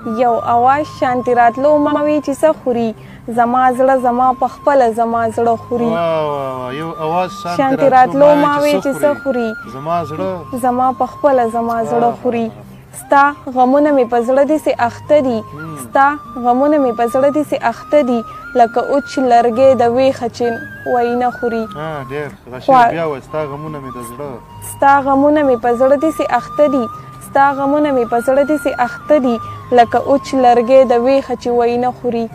یو اواز شانتي راتلو ما وی چې څه خوري زما زړه زما په خپله زما زړه خوري یو اواز شانتي راتلو ما وی چې څه خوري زما زړه زما په خپله زما زړه خوري ستا غمونه مې په زړه داسې اخته دي ستا غمونه مې په زړه داسې اخته دي لکه اوچ لرګی د ویښه چې وی نه خوري ډېر راشد بیا وایه ستا غمونه مې د زړه ستا غمونه مې په زړه داسې اخته دي ستا غمونه مې په زړه داسې اخته دي لکه اوچ لرګی د ویښه چې وی نه خوري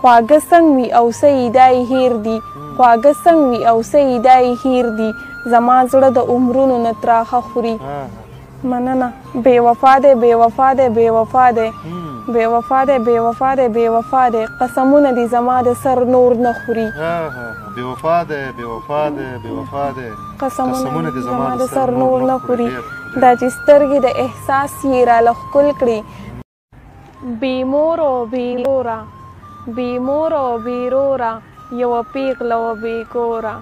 خواږه څنګ وي او څه یې دا یې هیر دي خواږه څنګ وي او څه یې دا یې هیر دي زما زړه د عمرونو نه تراخه خوري مننه بې وفا دی بې وفا دی بې وفا دی بې وفا دی بې وفا دی بې وفا دی قسمونه دي زما د سر نور نه خوري بې وفا دی بې وفا دی بې وفا دی قسمونه دي زما د سر نور نه خوري دا چې سترګې د احساس یې راله ښکل کړي بې مور او بې روره بې مور او بې روره یوه پیغله وه بې کوره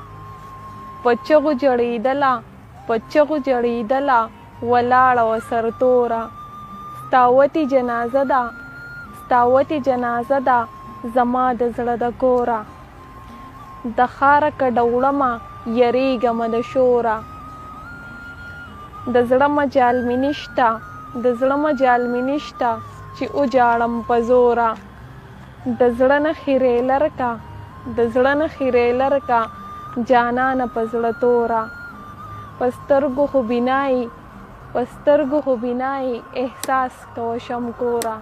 په چغو جړېدله په چغو جړېدله ولاړه وه سرتوره ستاوتې جنازه ده ستاوتې جنازه ده زما د زړه د کوره د ښاره کډه وړمه یریږمه د شوره د زړه مجال مې نشته د زړه مجال مې نشته چې وجاړم په زوره د زړه نه خیرې لرکه د زړه نه خیرې لرکه جانانه په زړه توره په سترګو خو بینایي په سترګو خو بینایي احساس کوه شمکوره